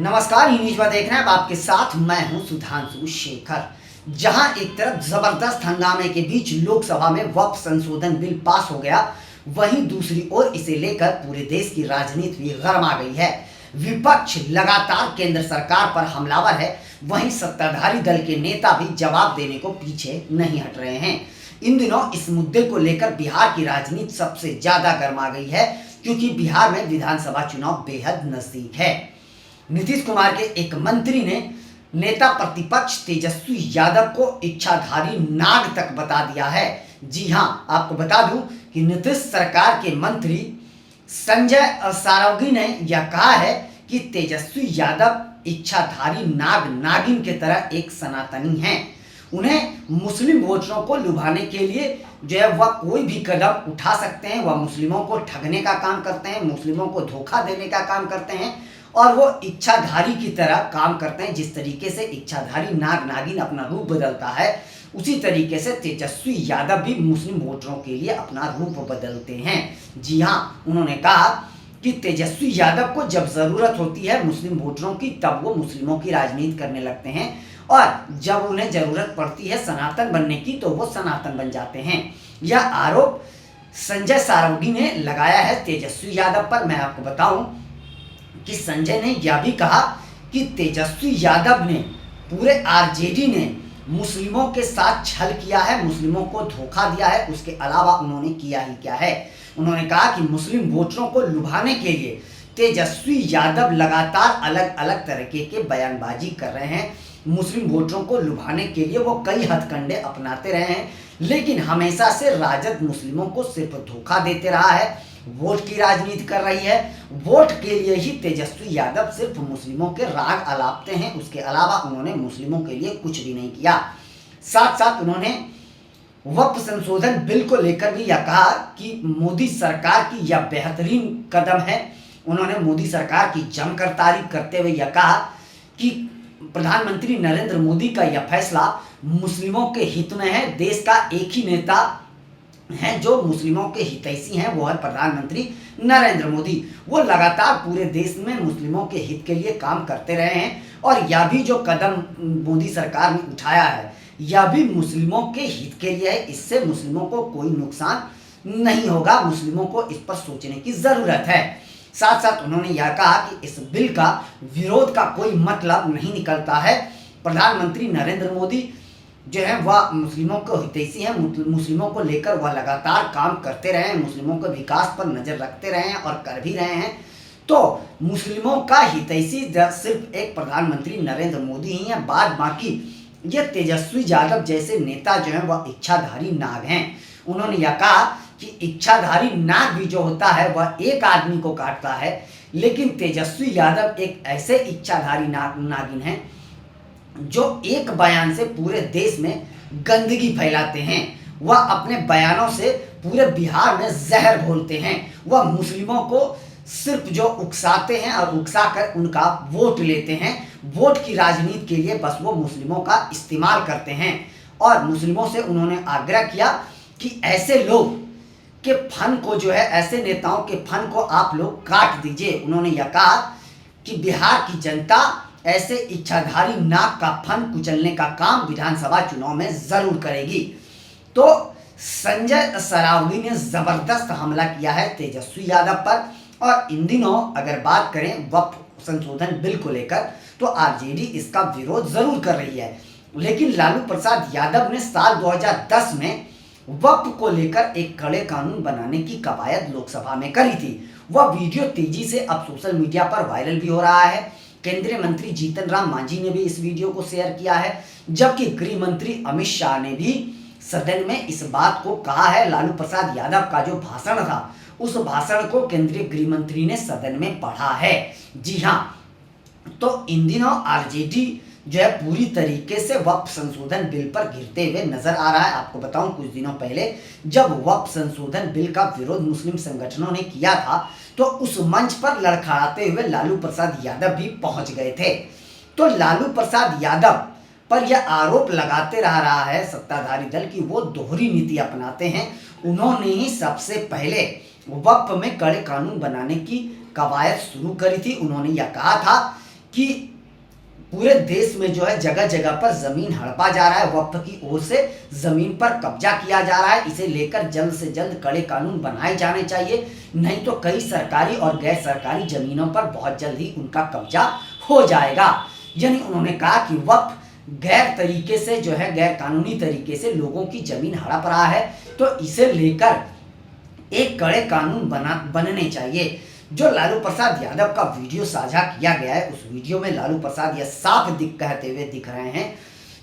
नमस्कार, ई न्यूज में देख रहे हैं। अब आपके साथ मैं हूं सुधांशु शेखर। जहां एक तरफ जबरदस्त हंगामे के बीच लोकसभा में वक्फ संशोधन बिल पास हो गया, वहीं दूसरी ओर इसे लेकर पूरे देश की राजनीति भी गर्मा गई है। विपक्ष लगातार केंद्र सरकार पर हमलावर है, वहीं सत्ताधारी दल के नेता भी जवाब देने को पीछे नहीं हट रहे हैं। इन दिनों इस मुद्दे को लेकर बिहार की राजनीति सबसे ज्यादा गर्मा गई है, क्योंकि बिहार में विधानसभा चुनाव बेहद नजदीक है। नीतीश कुमार के एक मंत्री ने नेता प्रतिपक्ष तेजस्वी यादव को इच्छाधारी नाग तक बता दिया है। जी हां, आपको बता दूं कि नीतीश सरकार के मंत्री संजय सारवगी ने यह कहा है कि तेजस्वी यादव इच्छाधारी नाग नागिन के तरह एक सनातनी हैं। उन्हें मुस्लिम वोटरों को लुभाने के लिए जो है वह कोई भी कदम उठा सकते हैं। वह मुस्लिमों को ठगने का काम करते हैं, मुस्लिमों को धोखा देने का काम करते हैं और वो इच्छाधारी की तरह काम करते हैं। जिस तरीके से इच्छाधारी नाग नागिन अपना रूप बदलता है, उसी तरीके से तेजस्वी यादव भी मुस्लिम वोटरों के लिए अपना रूप बदलते हैं। जी हाँ, उन्होंने कहा कि तेजस्वी यादव को जब ज़रूरत होती है मुस्लिम वोटरों की, तब वो मुस्लिमों की राजनीति करने लगते हैं, और जब उन्हें ज़रूरत पड़ती है सनातन बनने की, तो वो सनातन बन जाते हैं। यह आरोप संजय सारवगी ने लगाया है तेजस्वी यादव पर। मैं आपको बताऊं कि संजय ने यह भी कहा कि तेजस्वी यादव ने, पूरे आरजेडी ने मुस्लिमों के साथ छल किया है, मुस्लिमों को धोखा दिया है। उसके अलावा उन्होंने किया ही क्या है। उन्होंने कहा कि मुस्लिम वोटरों को लुभाने के लिए तेजस्वी यादव लगातार अलग अलग तरीके के बयानबाजी कर रहे हैं। मुस्लिम वोटरों को लुभाने के लिए वो कई हथकंडे अपनाते रहे हैं, लेकिन हमेशा से राजद मुस्लिमों को सिर्फ धोखा देते रहा है, वोट की राजनीति कर रही है। वोट के लिए ही तेजस्वी यादव सिर्फ मुस्लिमों के राग अलापते हैं, उसके अलावा उन्होंने मुस्लिमों के लिए कुछ भी नहीं किया। साथ साथ उन्होंने वक्फ संशोधन बिल को लेकर भी यह कहा कि मोदी सरकार की यह बेहतरीन कदम है। उन्होंने मोदी सरकार की जमकर तारीफ करते हुए यह कहा कि प्रधानमंत्री नरेंद्र मोदी का यह फैसला मुस्लिमों के हित में है। देश का एक ही नेता हैं जो मुस्लिमों के हितैषी हैं, वो है प्रधानमंत्री नरेंद्र मोदी। वो लगातार पूरे देश में मुस्लिमों के हित के लिए काम करते रहे हैं, और यह भी जो कदम मोदी सरकार ने उठाया है, यह भी मुस्लिमों के हित के लिए है। इससे मुस्लिमों को कोई नुकसान नहीं होगा, मुस्लिमों को इस पर सोचने की ज़रूरत है। साथ साथ उन्होंने यह कहा कि इस बिल का विरोध का कोई मतलब नहीं निकलता है। प्रधानमंत्री नरेंद्र मोदी जो है वह मुस्लिमों को हितैषी हैं, मुस्लिमों को लेकर वह लगातार काम करते रहे हैं, मुस्लिमों के विकास पर नज़र रखते रहे हैं और कर भी रहे हैं। तो मुस्लिमों का हितैषी सिर्फ एक प्रधानमंत्री नरेंद्र मोदी ही हैं। बाद बाकी ये तेजस्वी यादव जैसे नेता जो हैं वह इच्छाधारी नाग हैं। उन्होंने यह कहा कि इच्छाधारी नाग भी जो होता है वह एक आदमी को काटता है, लेकिन तेजस्वी यादव एक ऐसे इच्छाधारी नागिन हैं जो एक बयान से पूरे देश में गंदगी फैलाते हैं। वह अपने बयानों से पूरे बिहार में जहर घोलते हैं। वह मुस्लिमों को सिर्फ जो उकसाते हैं और उकसाकर उनका वोट लेते हैं। वोट की राजनीति के लिए बस वो मुस्लिमों का इस्तेमाल करते हैं, और मुस्लिमों से उन्होंने आग्रह किया कि ऐसे लोग के फन को जो है, ऐसे नेताओं के फन को आप लोग काट दीजिए। उन्होंने यह कहा कि बिहार की जनता ऐसे इच्छाधारी नाग का फन कुचलने का काम विधानसभा चुनाव में जरूर करेगी। तो संजय सरावगी ने जबरदस्त हमला किया है तेजस्वी यादव पर। और इन दिनों अगर बात करें वक्फ संशोधन बिल को लेकर, तो आरजेडी इसका विरोध जरूर कर रही है, लेकिन लालू प्रसाद यादव ने साल 2010 में वक्फ को लेकर एक कड़े कानून बनाने की कवायद लोकसभा में करी थी। वह वीडियो तेजी से अब सोशल मीडिया पर वायरल भी हो रहा है। केंद्रीय मंत्री जीतन राम मांझी ने भी इस वीडियो को शेयर किया है, जबकि गृह मंत्री अमित शाह ने भी सदन में इस बात को कहा है। लालू प्रसाद यादव का जो भाषण था, उस भाषण को केंद्रीय गृह मंत्री ने सदन में पढ़ा है। जी हाँ, तो इन दिनों आरजेडी जो है पूरी तरीके से वक्फ संशोधन बिल पर गिरते हुए नजर आ रहा है। आपको बताऊं, कुछ दिनों पहले जब वक्फ संशोधन बिल का विरोध मुस्लिम संगठनों ने किया था, तो उस मंच पर लड़खड़ाते हुए लालू प्रसाद यादव भी पहुंच गए थे। तो लालू प्रसाद यादव पर यह आरोप लगाते रहा है सत्ताधारी दल की वो दोहरी नीति अपनाते हैं। उन्होंने ही सबसे पहले वक्फ में कड़े कानून बनाने की कवायद शुरू करी थी। उन्होंने यह कहा था कि पूरे देश में जो है जगह जगह पर जमीन हड़पा जा रहा है, वक्फ की ओर से जमीन पर कब्जा किया जा रहा है। इसे लेकर जल्द से जल्द कड़े कानून बनाए जाने चाहिए, नहीं तो कई सरकारी और गैर सरकारी जमीनों पर बहुत जल्द ही उनका कब्जा हो जाएगा। यानी उन्होंने कहा कि वक्फ गैर तरीके से जो है गैर कानूनी तरीके से लोगों की जमीन हड़प रहा है, तो इसे लेकर एक कड़े कानून बनने चाहिए। जो लालू प्रसाद यादव का वीडियो साझा किया गया है, उस वीडियो में लालू प्रसाद यह साफ कहते हुए दिख रहे हैं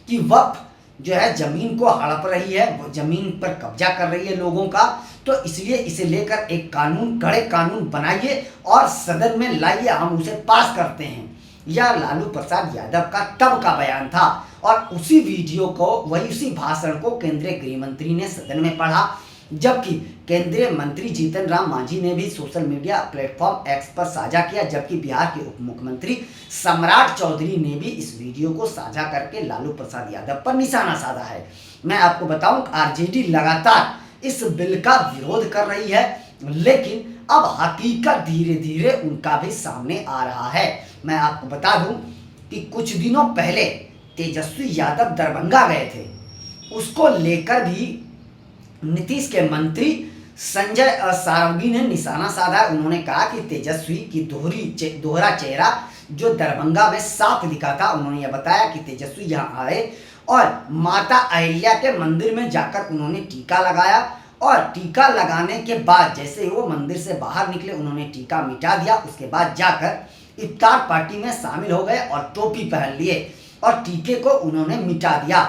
कि वक्फ जो है जमीन को हड़प रही है, वो जमीन पर कब्जा कर रही है लोगों का, तो इसलिए इसे लेकर एक कानून, कड़े कानून बनाइए और सदन में लाइए, हम उसे पास करते हैं। यह लालू प्रसाद यादव का तब का बयान था और उसी वीडियो को, उसी भाषण को केंद्रीय गृह मंत्री ने सदन में पढ़ा, जबकि केंद्रीय मंत्री जीतन राम मांझी ने भी सोशल मीडिया प्लेटफॉर्म एक्स पर साझा किया, जबकि बिहार के उप मुख्यमंत्री सम्राट चौधरी ने भी इस वीडियो को साझा करके लालू प्रसाद यादव पर निशाना साधा है। मैं आपको बताऊं, आरजेडी लगातार इस बिल का विरोध कर रही है, लेकिन अब हकीकत धीरे धीरे उनका भी सामने आ रहा है। मैं आपको बता दूं कि कुछ दिनों पहले तेजस्वी यादव दरभंगा गए थे, उसको लेकर भी नीतीश के मंत्री संजय सारंगी ने निशाना साधा। उन्होंने कहा कि तेजस्वी की दोहरा चेहरा जो दरभंगा में साफ दिखा था। उन्होंने यह बताया कि तेजस्वी यहाँ आए और माता अहिल्या के मंदिर में जाकर उन्होंने टीका लगाया और टीका लगाने के बाद जैसे ही वो मंदिर से बाहर निकले, उन्होंने टीका मिटा दिया। उसके बाद जाकर इफ्तार पार्टी में शामिल हो गए और टोपी पहन लिए और टीके को उन्होंने मिटा दिया।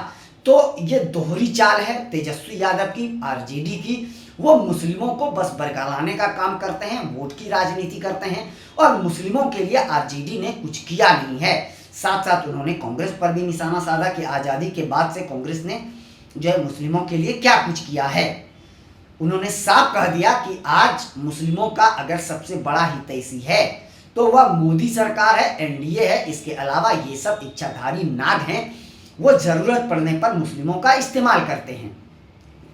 तो ये दोहरी चाल है तेजस्वी यादव की, आरजेडी की। वो मुस्लिमों को बस बरगलाने का काम करते हैं, वोट की राजनीति करते हैं और मुस्लिमों के लिए आरजेडी ने कुछ किया नहीं है। साथ साथ उन्होंने कांग्रेस पर भी निशाना साधा कि आज़ादी के बाद से कांग्रेस ने जो है मुस्लिमों के लिए क्या कुछ किया है। उन्होंने साफ कह दिया कि आज मुस्लिमों का अगर सबसे बड़ा हितैषी है तो वह मोदी सरकार है, एनडीए है। इसके अलावा ये सब इच्छाधारी नाग हैं, वो जरूरत पड़ने पर मुस्लिमों का इस्तेमाल करते हैं।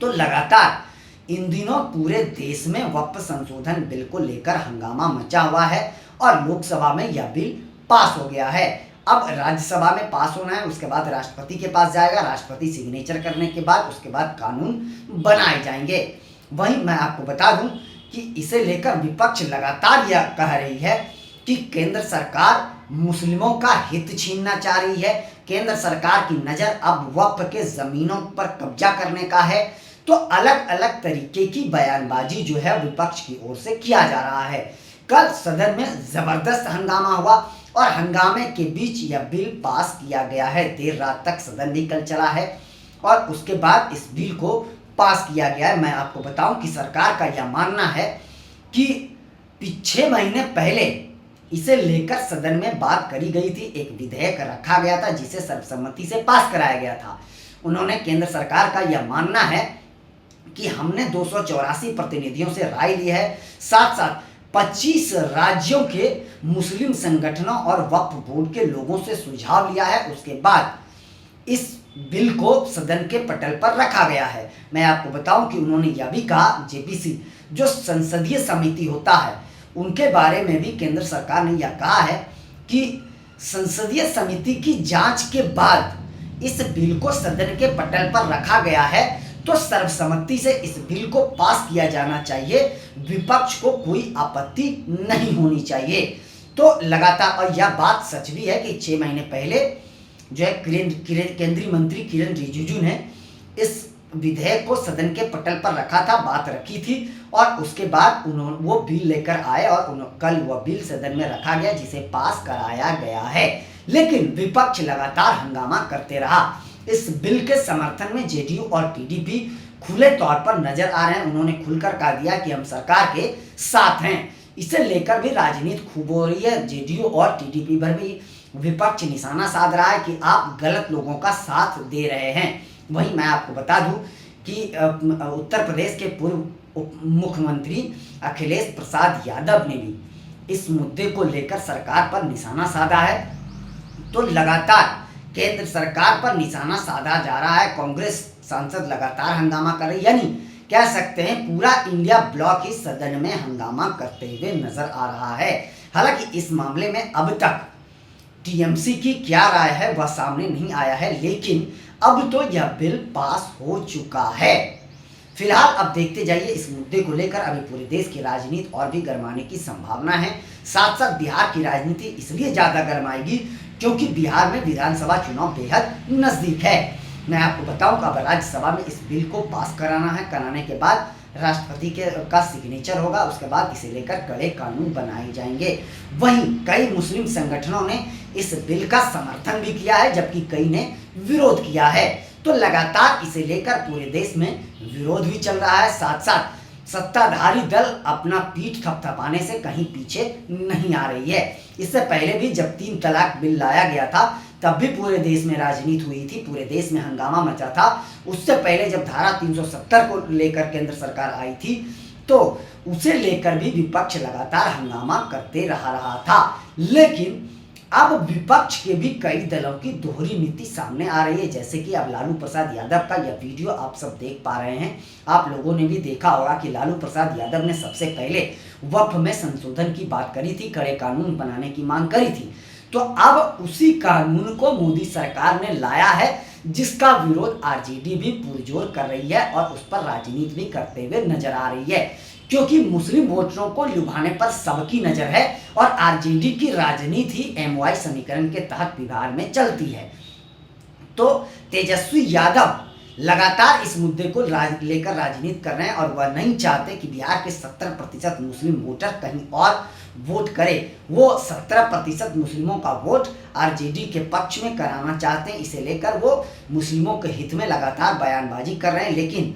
तो लगातार इन दिनों पूरे देश में वक्फ संशोधन बिल को लेकर हंगामा मचा हुआ है और लोकसभा में यह बिल पास हो गया है। अब राज्यसभा में पास होना है, उसके बाद राष्ट्रपति के पास जाएगा, राष्ट्रपति सिग्नेचर करने के बाद उसके बाद कानून बनाए जाएंगे। वहीं मैं आपको बता दूं कि इसे लेकर विपक्ष लगातार यह कह रही है कि केंद्र सरकार मुस्लिमों का हित छीनना चाह रही है, केंद्र सरकार की नज़र अब वक्फ के ज़मीनों पर कब्जा करने का है। तो अलग अलग तरीके की बयानबाजी जो है विपक्ष की ओर से किया जा रहा है। कल सदन में ज़बरदस्त हंगामा हुआ और हंगामे के बीच यह बिल पास किया गया है। देर रात तक सदन भी कल चला है और उसके बाद इस बिल को पास किया गया है। मैं आपको बताऊं कि सरकार का यह मानना है कि 6 महीने पहले इसे लेकर सदन में बात करी गई थी, एक विधेयक रखा गया था जिसे सर्वसम्मति से पास कराया गया था। उन्होंने, केंद्र सरकार का यह मानना है कि हमने 284 प्रतिनिधियों से राय ली है, साथ साथ 25 राज्यों के मुस्लिम संगठनों और वक्फ बोर्ड के लोगों से सुझाव लिया है। उसके बाद इस बिल को सदन के पटल पर रखा गया है। मैं आपको बताऊं कि उन्होंने यह भी कहा, जेपीसी जो संसदीय समिति होता है उनके बारे में भी केंद्र सरकार ने यह कहा है कि संसदीय समिति की जांच के बाद इस बिल को सदन के पटल पर रखा गया है, तो सर्वसम्मति से इस बिल को पास किया जाना चाहिए, विपक्ष को कोई आपत्ति नहीं होनी चाहिए। तो लगातार, और यह बात सच भी है कि 6 महीने पहले जो है केंद्रीय मंत्री किरण रिजिजू ने इस विधेयक को सदन के पटल पर रखा था, बात रखी थी और उसके बाद उन्होंने वो बिल लेकर आए और कल वह बिल सदन में रखा गया जिसे पास कराया गया है। लेकिन विपक्ष लगातार हंगामा करते रहा। इस बिल के समर्थन में जेडीयू और टीडीपी खुले तौर पर नजर आ रहे हैं। उन्होंने खुलकर कह दिया कि हम सरकार के साथ हैं। इसे लेकर भी राजनीति खूब हो रही है। जेडीयू और टीडीपी पर भी विपक्ष निशाना साध रहा है कि आप गलत लोगों का साथ दे रहे हैं। वहीं मैं आपको बता दूं कि उत्तर प्रदेश के पूर्व उप मुख्यमंत्री अखिलेश प्रसाद यादव ने भी इस मुद्दे को लेकर सरकार पर निशाना साधा है। तो लगातार केंद्र सरकार पर निशाना साधा जा रहा है। कांग्रेस सांसद लगातार हंगामा कर रही, यानी कह सकते हैं पूरा इंडिया ब्लॉक ही सदन में हंगामा करते हुए नजर आ रहा है। हालांकि इस मामले में अब तक टीएमसी की क्या राय है वह सामने नहीं आया है, लेकिन अब तो यह बिल पास हो चुका है। फिलहाल अब देखते जाइए इस मुद्दे को लेकर अभी पूरे देश की राजनीति और भी गरमाने की संभावना है। साथ साथ बिहार की राजनीति इसलिए ज़्यादा गरमाएगी क्योंकि बिहार में विधानसभा चुनाव बेहद नज़दीक है। मैं आपको बताऊं कि अब राज्यसभा में इस बिल को पास कराना है, कराने के बाद राष्ट्रपति का सिग्नेचर होगा, उसके बाद इसे लेकर कड़े कानून बनाए जाएंगे। वहीं कई मुस्लिम संगठनों ने इस बिल का समर्थन भी किया है, जबकि कई ने विरोध किया है। तो लगातार इसे लेकर पूरे देश में विरोध भी चल रहा है। साथ साथ सत्ताधारी दल अपना पीठ थपथपाने से कहीं पीछे नहीं आ रही है। इससे पहले भी जब 3 तलाक बिल लाया गया था तब भी पूरे देश में राजनीति हुई थी, पूरे देश में हंगामा मचा था। उससे पहले जब धारा 370 को लेकर केंद्र सरकार आई थी तो उसे लेकर भी विपक्ष लगातार हंगामा करते रहा था। लेकिन अब विपक्ष के भी कई दलों की दोहरी नीति सामने आ रही है, जैसे कि अब लालू प्रसाद यादव का यह वीडियो आप सब देख पा रहे हैं। आप लोगों ने भी देखा होगा कि लालू प्रसाद यादव ने सबसे पहले वक्फ में संशोधन की बात करी थी, कड़े कानून बनाने की मांग करी थी। तो अब उसी कानून को मोदी सरकार ने लाया है, जिसका विरोध आरजेडी भी पुरजोर कर रही है और उस पर राजनीति भी करते हुए नजर आ रही है, क्योंकि मुस्लिम वोटरों को लुभाने पर सबकी नजर है और आरजेडी की राजनीति एमवाई समीकरण के तहत बिहार में चलती है। तो तेजस्वी यादव लगातार इस मुद्दे को लेकर राजनीति कर रहे हैं और वह नहीं चाहते कि बिहार के 70% मुस्लिम वोटर कहीं और वोट करे। वो 70% मुस्लिमों का वोट आरजेडी के पक्ष में कराना चाहते हैं। इसे लेकर वो मुस्लिमों के हित में लगातार बयानबाजी कर रहे हैं, लेकिन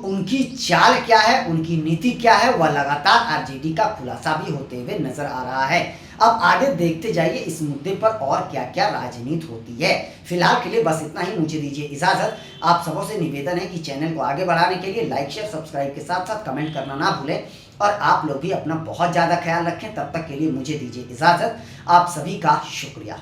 उनकी चाल क्या है, उनकी नीति क्या है, वह लगातार आरजेडी का खुलासा भी होते हुए नजर आ रहा है। अब आगे देखते जाइए इस मुद्दे पर और क्या क्या राजनीति होती है। फिलहाल के लिए बस इतना ही, मुझे दीजिए इजाजत। आप सबों से निवेदन है कि चैनल को आगे बढ़ाने के लिए लाइक शेयर सब्सक्राइब के साथ साथ कमेंट करना ना भूलें और आप लोग भी अपना बहुत ज़्यादा ख्याल रखें। तब तक के लिए मुझे दीजिए इजाजत। आप सभी का शुक्रिया।